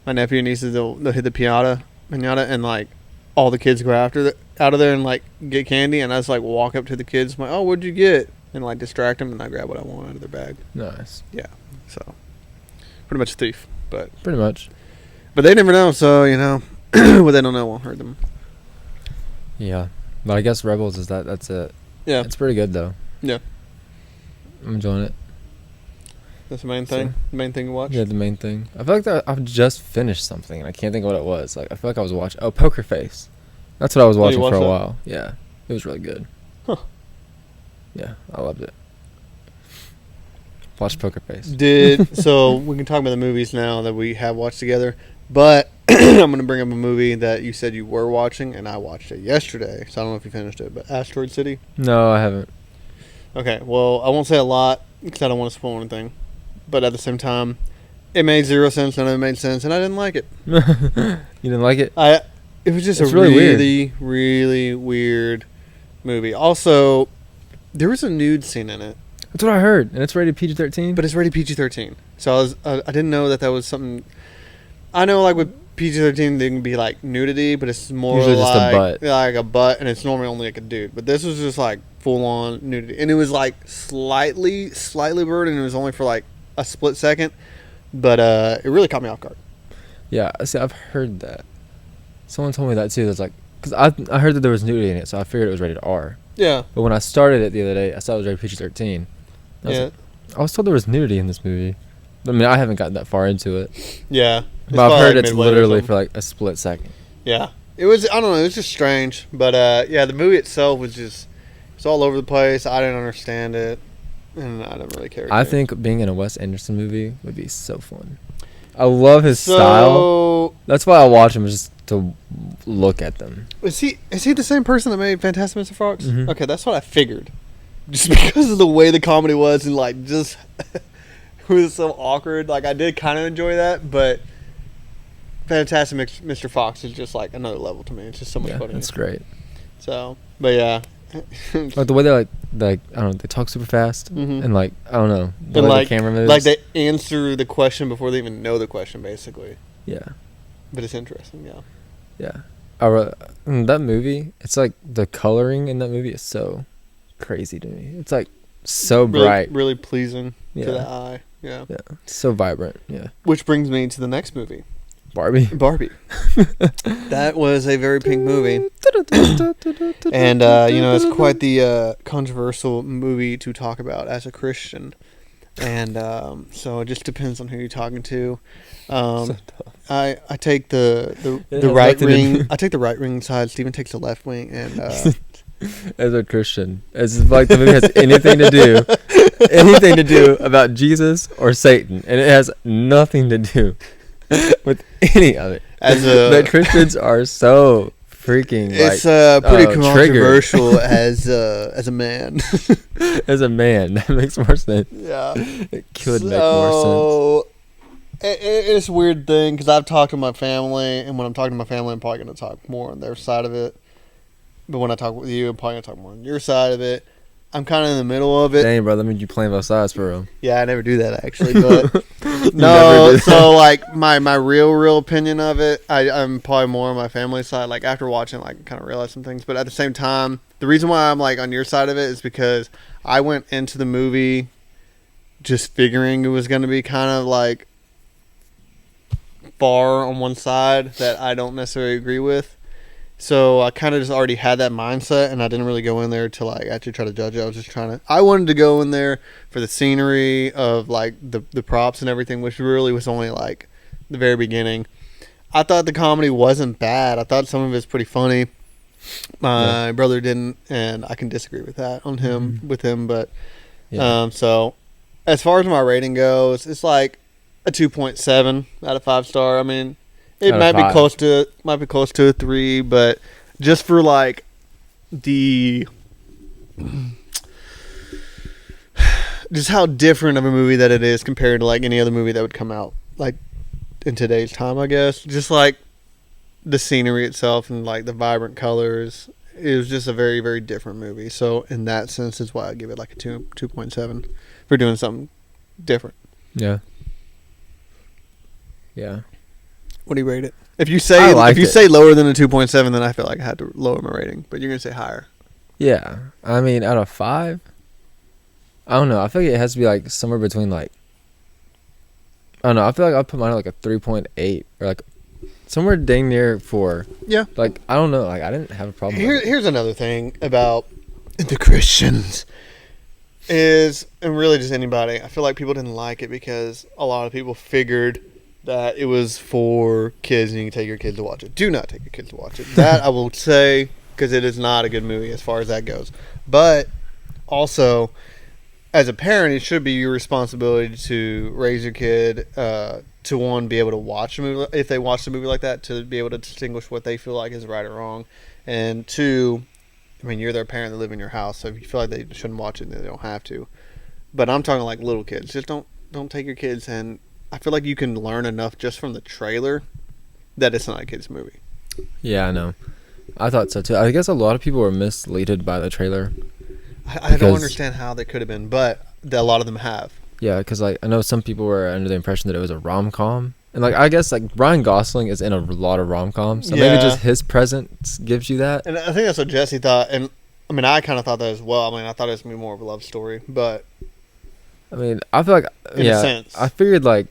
my nephew and nieces they'll hit the piñata, and like all the kids go out of there and like get candy, and I just like walk up to the kids, I'm like, oh, what'd you get? And like distract them, and I grab what I want out of their bag. Nice. So pretty much a thief, but Pretty much. they never know. So what they don't know won't hurt them. Yeah. But I guess Rebels that's it. Yeah, It's pretty good though. Yeah. I'm enjoying it. that's the main thing. So- The main thing to watch. Yeah, the main thing. I feel like I've just finished something and I can't think of what it was. Like I feel like I was watching Poker Face. That's what I was Oh, you watching for a watched that? while. Yeah. It was really good. Huh. Yeah, I loved it. Watch Poker Face. So we can talk about the movies now that we have watched together, but I'm going to bring up a movie that you said you were watching, and I watched it yesterday, so I don't know if you finished it, but Asteroid City. No, I haven't. Okay, well, I won't say a lot because I don't want to spoil anything, but at the same time, it made zero sense, none of it made sense, and I didn't like it. You didn't like it? It was just It's a really really, weird. really weird movie. Also, there was a nude scene in it. That's what I heard. And it's rated PG-13? But it's rated PG-13. So I didn't know that was something. I know like with PG-13 there can be like nudity, but it's more Usually like just a butt. like a butt, and it's normally only like a dude. But this was just like full on nudity, and it was like slightly blurred, and it was only for like a split second. But it really caught me off guard. Yeah, see, I've heard that. Someone told me that too. That's like, because I heard that there was nudity in it, so I figured it was rated R. Yeah. But when I started it the other day, I saw it was rated PG-13. Yeah. I was told there was nudity in this movie. I mean, I haven't gotten that far into it. Yeah. But I've heard it's literally for like a split second. Yeah. It was, I don't know, it was just strange. But yeah, the movie itself was just, it's all over the place. I didn't understand it. And I didn't really care. I think being in a Wes Anderson movie would be so fun. I love his style. That's why I watch him, just to look at them. Is he the same person that made Fantastic Mr. Fox? Mhm. Okay, that's what I figured. Just because of the way the comedy was and like just it was so awkward. Like I did kind of enjoy that, but Fantastic Mr. Fox is just like another level to me. It's just so much Yeah, funnier. that's great. So, but yeah. Like the way they like I don't know, they talk super fast Mhm. and like I don't know, the And way like the camera moves. like they answer the question before they even know the question, basically. Yeah, But it's interesting, yeah. yeah. That movie, it's like the coloring in that movie is so crazy to me. It's like so bright. Really pleasing Yeah. to the eye. Yeah. Yeah. So vibrant. Yeah. Which brings me to the next movie, Barbie. Barbie. That was a very pink movie. And, it's quite the controversial movie to talk about as a Christian. And so it just depends on who you're talking to. I take the right wing. I take the right wing side. Steven takes the left wing. And as a Christian, it's like the movie has anything to do about Jesus or Satan, and it has nothing to do with any of it. But Christians are so freaking it's pretty controversial as a man. As a man, that makes more sense. Yeah, it could make more sense. It's a weird thing because I've talked to my family, and when I'm talking to my family, I'm probably going to talk more on their side of it. But when I talk with you, I'm probably going to talk more on your side of it. I'm kind of in the middle of it. Dang, bro, that means you playing both sides, bro. Yeah, I never do that actually, but no. So like my real opinion of it, I'm probably more on my family side. Like after watching, like kind of realize some things, but at the same time, the reason why I'm like on your side of it is because I went into the movie just figuring it was going to be kind of like far on one side that I don't necessarily agree with. So I kind of just already had that mindset, and I didn't really go in there to like actually try to judge it. I was just I wanted to go in there for the scenery of like the props and everything, which really was only like the very beginning. I thought the comedy wasn't bad. I thought some of it's pretty funny. My brother didn't, and I can disagree with that on him with him. But so as far as my rating goes, it's like a 2.7 out of 5 star. I mean, it might be close to a 3, but just for like just how different of a movie that it is compared to like any other movie that would come out like in today's time, I guess. Just like the scenery itself and like the vibrant colors, it was just a very, very different movie. So in that sense is why I give it like a 2.7 for doing something different. Yeah. What do you rate it? If you say lower than a 2.7, then I feel like I had to lower my rating. But you're gonna say higher. Yeah, I mean, out of 5, I don't know. I feel like it has to be like somewhere between like, I don't know. I feel like I'll put mine at like a 3.8 or like somewhere dang near 4. Yeah. Like I don't know. Like I didn't have a problem. Here's another thing about the Christians is, and really just anybody. I feel like people didn't like it because a lot of people figured that it was for kids and you can take your kids to watch it. Do not take your kids to watch it. That I will say, because it is not a good movie as far as that goes. But also, as a parent, it should be your responsibility to raise your kid to, one, be able to watch a movie. If they watch a movie like that, to be able to distinguish what they feel like is right or wrong. And 2, I mean, you're their parent, they live in your house, so if you feel like they shouldn't watch it, then they don't have to. But I'm talking like little kids. Just don't take your kids, and I feel like you can learn enough just from the trailer that it's not a kid's movie. Yeah, I know. I thought so too. I guess a lot of people were misled by the trailer. I don't understand how they could have been, but a lot of them have. Yeah, because like I know some people were under the impression that it was a rom-com, and like I guess like Ryan Gosling is in a lot of rom-coms, so maybe just his presence gives you that. And I think that's what Jesse thought, and I mean I kind of thought that as well. I mean I thought it was gonna be more of a love story, but I mean I feel like in a sense, I figured like.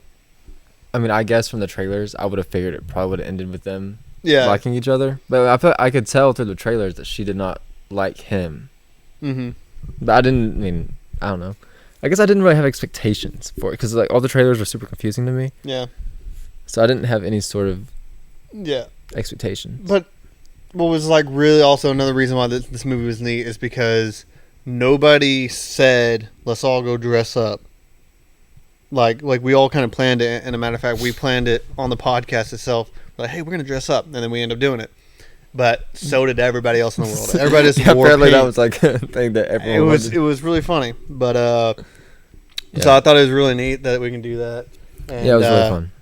I mean, I guess from the trailers, I would have figured it probably would have ended with them liking each other. But I felt I could tell through the trailers that she did not like him. Mm-hmm. But I don't know. I guess I didn't really have expectations for it because like all the trailers were super confusing to me. Yeah. So I didn't have any sort of expectation. But what was like really also another reason why this movie was neat is because nobody said, let's all go dress up. Like we all kind of planned it, and a matter of fact, we planned it on the podcast itself. Like, hey, we're gonna dress up, and then we end up doing it. But so did everybody else in the world. Everybody just wore pink. That was like a thing that everyone. It was really funny, but so I thought it was really neat that we can do that. And, it was really fun.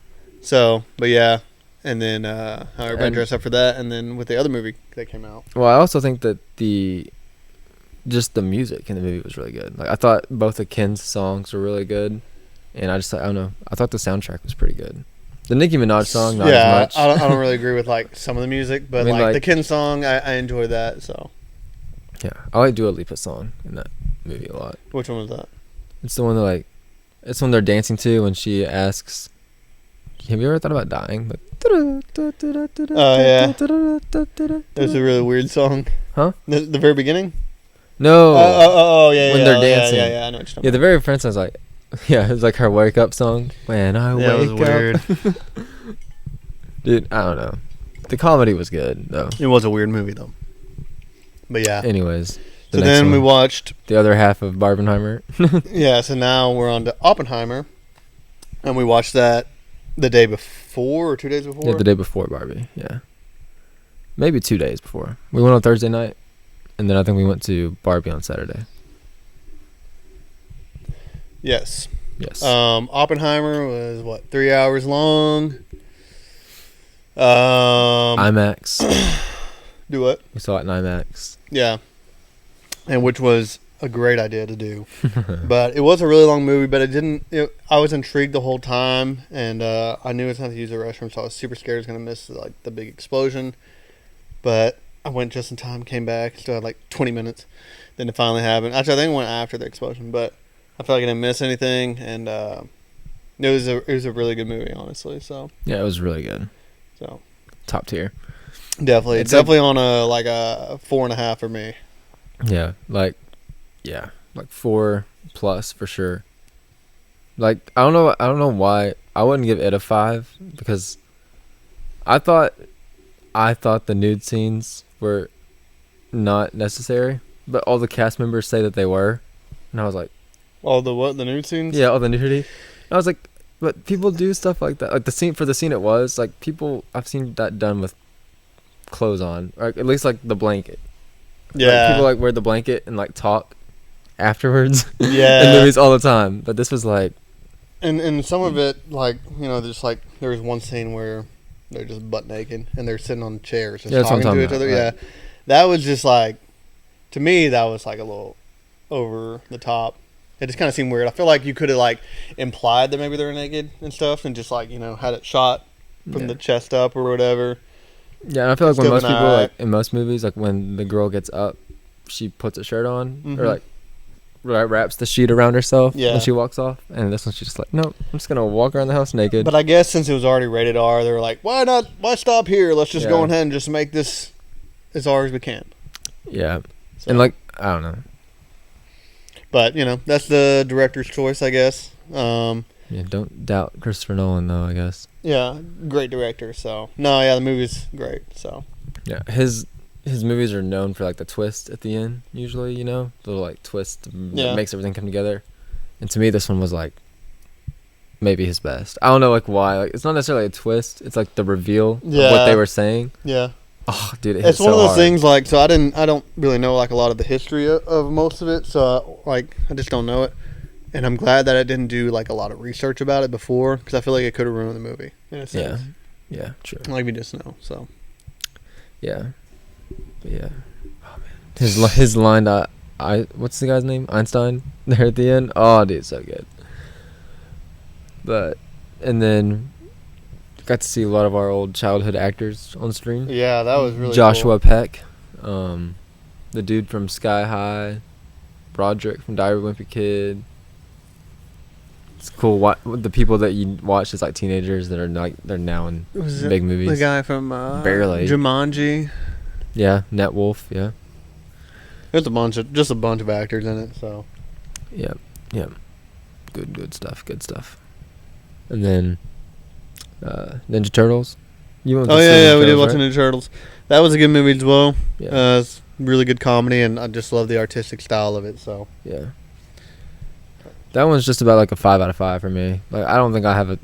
So, but yeah, and then how everybody dressed up for that, and then with the other movie that came out. Well, I also think that the music in the movie was really good. Like I thought both of Ken's songs were really good. And I don't know. I thought the soundtrack was pretty good. The Nicki Minaj song, not yeah, as much. I don't really agree with like some of the music, but I mean, like the like- Ken song, I enjoy that. So Yeah, I like Dua Lipa's song in that movie a lot. which one was that? It's the one that like, it's when they're dancing to when she asks, "Have you ever thought about dying?" Like, Oh yeah, that's a really weird song. Huh? The very beginning. No. Yeah. When yeah, they're yeah, dancing. Yeah, I know what you're talking Yeah, the very first one's like, yeah, it's like her wake up song. When I Yeah, it was wake weird. up. Dude, I don't know. The comedy was good though. It was a weird movie though. But yeah. Anyways, So the next then we one, watched. the other half of Barbenheimer. Yeah. So now we're on to Oppenheimer, and we watched that the day before or 2 days before. Yeah, the day before Barbie. Yeah, maybe 2 days before. We went on Thursday night, and then I think we went to Barbie on Saturday. Yes. Yes. Oppenheimer was what, 3 hours long. IMAX. Do what? We saw it in IMAX. Yeah. And which was a great idea to do. But it was a really long movie, but it didn't. I was intrigued the whole time, and I knew I was going to use the restroom, so I was super scared I was going to miss like the big explosion. But I went just in time, came back, still had like 20 minutes. Then it finally happened. Actually, I think it went after the explosion, but I felt like I didn't miss anything, and it was a really good movie, honestly. So Yeah, it was really good. so Top tier. definitely It's like- definitely on a 4.5 for me. Yeah, like 4+ for sure. Like I don't know why I wouldn't give it a 5 because I thought the nude scenes were not necessary, but all the cast members say that they were, and I was like, All the what, the nude scenes? yeah, all the nudity. And I was like, but people do stuff like that. Like the scene it was like people I've seen that done with clothes on, or at least like the blanket. Yeah. Like, people like wear the blanket and like talk afterwards Yeah. in movies all the time. But this was like, And some of it, like, there's like, there was one scene where they're just butt naked and they're sitting on chairs just Yeah, that's what I'm talking to talking each other. about, Yeah. That was just like, to me, that was like a little over the top. It just kind of seemed weird. I feel like you could have like implied that maybe they were naked and stuff and just like, had it shot from Yeah. the chest up or whatever. yeah. And I feel like when Still most been people alright. like in most movies, like when the girl gets up, she puts a shirt on Mhm. or like wraps the sheet around herself Yeah. when she walks off. And this one she's just like, nope, I'm just gonna walk around the house naked. But I guess since it was already rated R, they were like, why stop here? Let's just go Yeah. ahead and just make this as R as we can. Yeah, So- and like I don't know. But, that's the director's choice, I guess. Yeah, don't doubt Christopher Nolan though. I guess. Yeah, great director. So, no, yeah, the movie's great. So, Yeah, his movies are known for like the twist at the end. Usually, the little like twist that Yeah. makes everything come together. And to me, this one was like maybe his best. I don't know like why. Like it's not necessarily a twist. It's like the reveal of Yeah. what they were saying. yeah. Oh, dude, it It's hits one of so those hard. things, like, so I don't really know, like, a lot of the history of most of it. So, like, I just don't know it. And I'm glad that I didn't do, like, a lot of research about it before because I feel like it could have ruined the movie, in a Yeah, sense. yeah, true. Like we just know, so. Yeah, but yeah. Oh man, his line. What's the guy's name? Einstein. There at the end. Oh, dude, so good. But and then got to see a lot of our old childhood actors on screen. Yeah, that was really Joshua Peck, the dude from Sky High, Broderick from Diary of a Wimpy Kid. It's cool. What the people that you watched as like teenagers that are like they're now in cool. Was it big movies. the guy from Barely. Jumanji? Yeah, Net Wolf. Yeah, There's a bunch of actors in it, so. yep. Good stuff. Good stuff. And then Ninja Turtles. You went to Oh, see yeah, Ninja we did Turtles, watch right? Ninja Turtles. That was a good movie as well. Yeah. It's really good comedy, and I just love the artistic style of it, so. Yeah. That one's just about like a 5 out of 5 for me. Like I don't think I have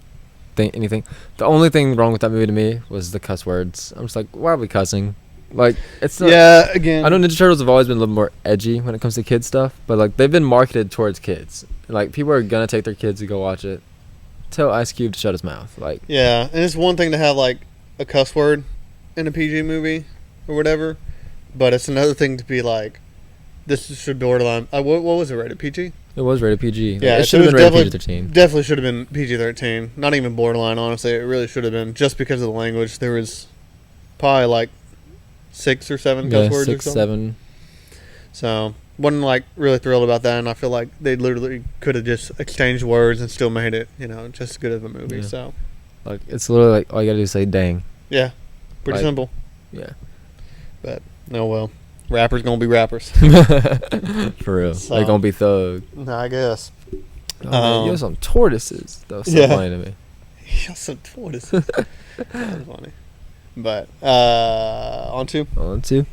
anything. The only thing wrong with that movie to me was the cuss words. I'm just like, why are we cussing? Like it's not, Yeah, again. I know Ninja Turtles have always been a little more edgy when it comes to kid stuff, but like they've been marketed towards kids. Like people are gonna take their kids to go watch it. Tell Ice Cube to shut his mouth. Like Yeah, and it's one thing to have like a cuss word in a PG movie or whatever, but it's another thing to be like this should borderline. What was it rated? PG? It was rated PG. Yeah, it so should have it been was rated PG-13. Definitely should have been PG-13. Not even borderline, honestly. It really should have been, just because of the language. There was probably like 6 or 7 cuss words 6, or something. 7. So, wasn't like really thrilled about that, and I feel like they literally could have just exchanged words and still made it, just as good of a movie. Yeah. So, Like, it's literally like all you gotta do is say "dang." yeah, pretty Like- simple. Yeah. But no, well, rappers gonna be rappers. For real. So- They're gonna be thug. I guess. Oh, man, you have some tortoises. That was so Yeah. funny to me. Yeah, some tortoises. That was funny. But on to. On to.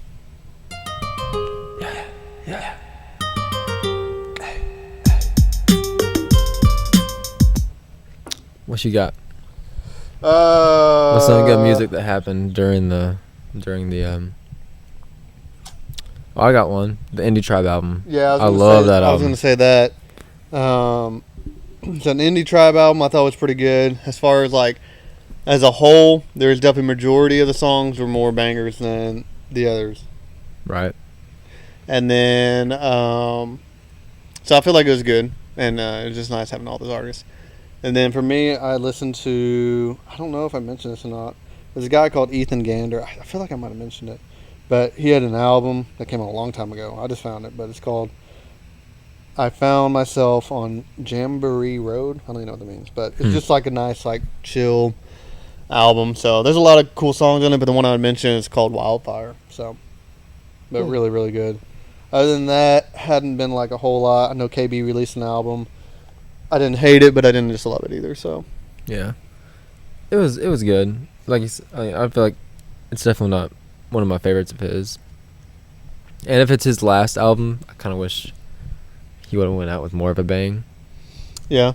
What you got? What's some good music that happened during the Oh, I got one. The Indie Tribe album. Yeah, I love that I was album. going to say that. It's an Indie Tribe album. I thought was pretty good. As far as like, as a whole, there's definitely majority of the songs were more bangers than the others. Right. And then, so I feel like it was good, and it was just nice having all those artists. And then for me, I listened to, I don't know if I mentioned this or not. There's a guy called Ethan Gander. I feel like I might have mentioned it. But he had an album that came out a long time ago. I just found it, but it's called I Found Myself on Jamboree Road. I don't even know what that means, but it's just like a nice, like, chill album. So there's a lot of cool songs on it, but the one I would mention is called Wildfire. So, but really, really good. Other than that, hadn't been like a whole lot. I know KB released an album. I didn't hate it, but I didn't just love it either. So, Yeah. It was good. Like I feel like it's definitely not one of my favorites of his. And if it's his last album, I kind of wish he would have went out with more of a bang. yeah.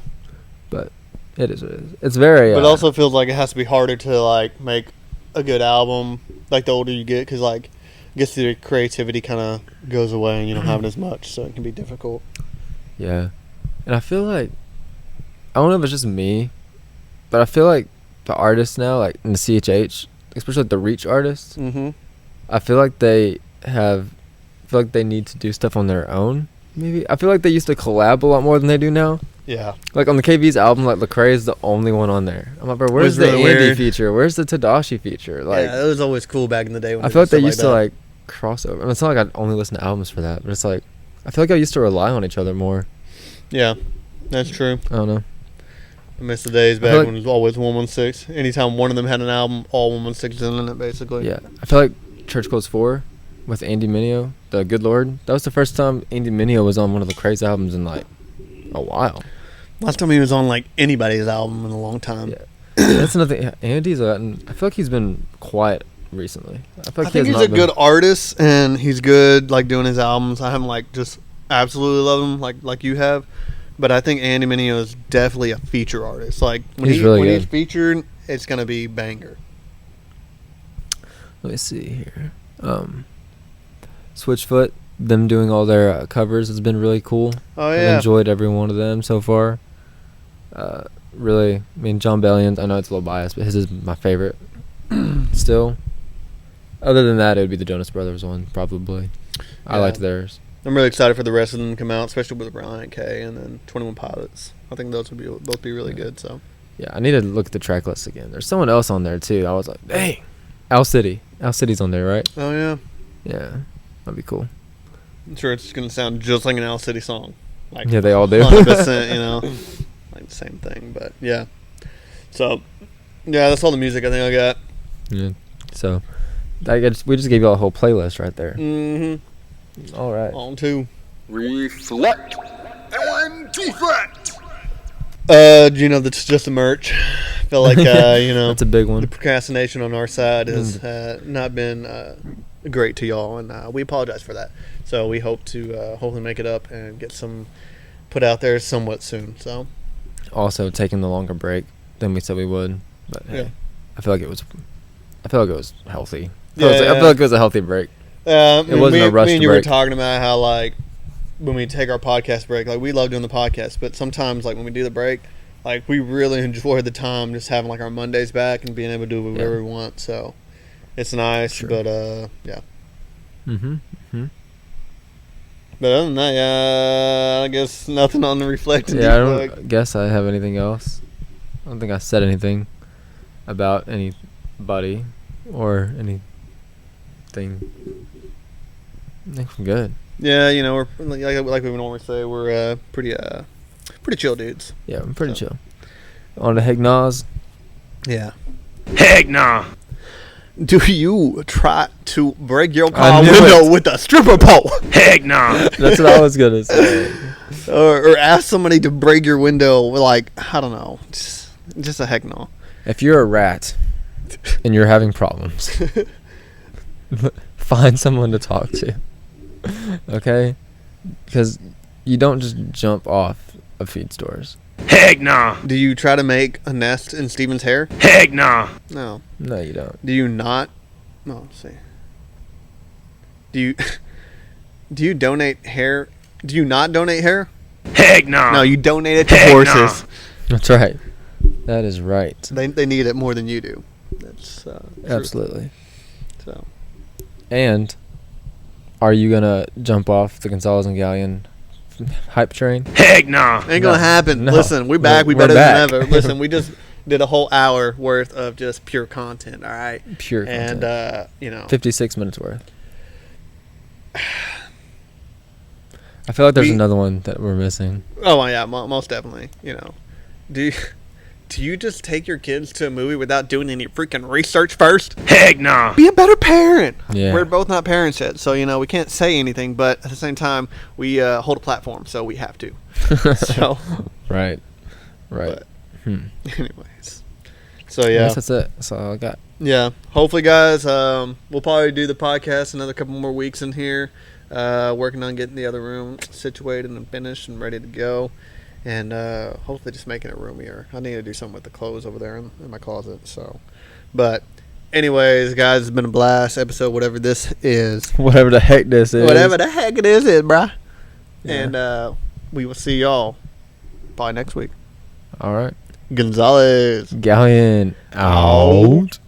But it is what it is. It's very. But it also feels like it has to be harder to like make a good album. Like the older you get, because like I guess the creativity kind of goes away, and you don't have it as much, so it can be difficult. Yeah. And I feel like I don't know if it's just me, but I feel like the artists now, like in the CHH, especially like the Reach artists, Mm-hmm. I feel like they need to do stuff on their own. Maybe I feel like they used to collab a lot more than they do now. Yeah. Like on the KV's album, like Lecrae is the only one on there. I'm like, bro, where's was the really Andy weird. feature? Where's the Tadashi feature? Like, yeah, it was always cool back in the day. When I feel like they used to like cross over. And it's not like I only listen to albums for that, but it's like I feel like I used to rely on each other more. Yeah, that's true. I don't know. I miss the days feel back like- when it was always 116. Anytime one of them had an album, all 116 is in it, basically. Yeah, I feel like Church Close 4 with Andy Mineo, the Good Lord. That was the first time Andy Mineo was on one of the Lecrae's albums in like a while. Last time he was on like anybody's album in a long time. Yeah. That's another thing. Andy's gotten. I feel like he's been quiet recently. I feel like I think has he's a not good been- artist, and he's good like doing his albums. I haven't like just absolutely love him like you have, but I think Andy Mineo is definitely a feature artist. Like when He's really when good. he's featured, it's gonna be banger. Let me see here. Switchfoot, them doing all their covers has been really cool. Oh I've yeah, enjoyed every one of them so far. Really, I mean, John Bellion's, I know it's a little biased, but his is my favorite still. Other than that, it would be the Jonas Brothers one, probably. I Yeah. liked theirs. I'm really excited for the rest of them to come out, especially with Brian K and then 21 Pilots. I think those would be both be really good. So Yeah, I need to look at the track list again. There's someone else on there, too. I was like, dang. Owl City. Owl City's on there, right? oh yeah, Yeah, that'd be cool. I'm sure it's gonna sound just like an Owl City song. Like Yeah, they all do. 100%, like the same thing. But yeah, so yeah, that's all the music I think I got. Yeah. So, we just gave you all a whole playlist right there. Mm-hmm. All right. On to Reflect and deflect. That's just a merch. I feel like That's a big the one. procrastination on our side has not been great to y'all, and we apologize for that. So we hope to hopefully make it up and get some put out there somewhat soon. So Also, taking the longer break than we said we would. But hey, Yeah. I feel like it was healthy. I Yeah, feel like it was a healthy break. it wasn't a rushed me and you were break. talking about how like when we take our podcast break, like we love doing the podcast, but sometimes like when we do the break, like we really enjoy the time just having like our Mondays back and being able to do whatever Yeah. we want. So it's nice, Sure. but yeah. Mm-hmm. Mm-hmm. But other than that, yeah, I guess nothing on the reflected. Yeah, I don't guess I have anything else. I don't think I said anything about anybody or anything. I think I'm good. Yeah, you know, we're like we normally say, we're pretty chill dudes. Yeah, I'm pretty chill. On the heck Nas. Yeah. Heck nah. Do you try to break your I car knew window it. with a stripper pole? Heck nah. That's what I was gonna say. or ask somebody to break your window with, like, I don't know, just a heck no. If you're a rat and you're having problems, find someone to talk to. Okay? Because you don't just jump off of feed stores. Heck nah. Do you try to make a nest in Steven's hair? Heck nah. No. No, you don't. Do you not? No, let's see. Do you donate hair? Do you not donate hair? Heck nah. No, you donate it to Heck horses. nah. That's right. That is right. They need it more than you do. That's true. Absolutely. So And are you gonna jump off the Gonzalez and Galyean hype train? Heck nah. ain't gonna happen. No. Listen, we're back. We We're better back. than ever. Listen, we just did a whole hour worth of just pure content. All right, Pure content. and you know, 56 minutes worth. I feel like there's another one that we're missing. oh yeah, most definitely. You know, do you just take your kids to a movie without doing any freaking research first? Heck nah. Be a better parent. Yeah. We're both not parents yet, so you know we can't say anything. But at the same time, we hold a platform, so we have to. So, Right. but, anyways, so yeah, Yes, that's it. That's all I got. yeah. Hopefully, guys, we'll probably do the podcast another couple more weeks in here. Working on getting the other room situated and finished and ready to go. And hopefully just making it roomier. I need to do something with the clothes over there in my closet. So, but anyways, guys, it's been a blast episode, whatever this is. Whatever the heck this is. Whatever the heck it is, bruh. Yeah. And we will see y'all probably next week. All right. Gonzalez. Galyean out.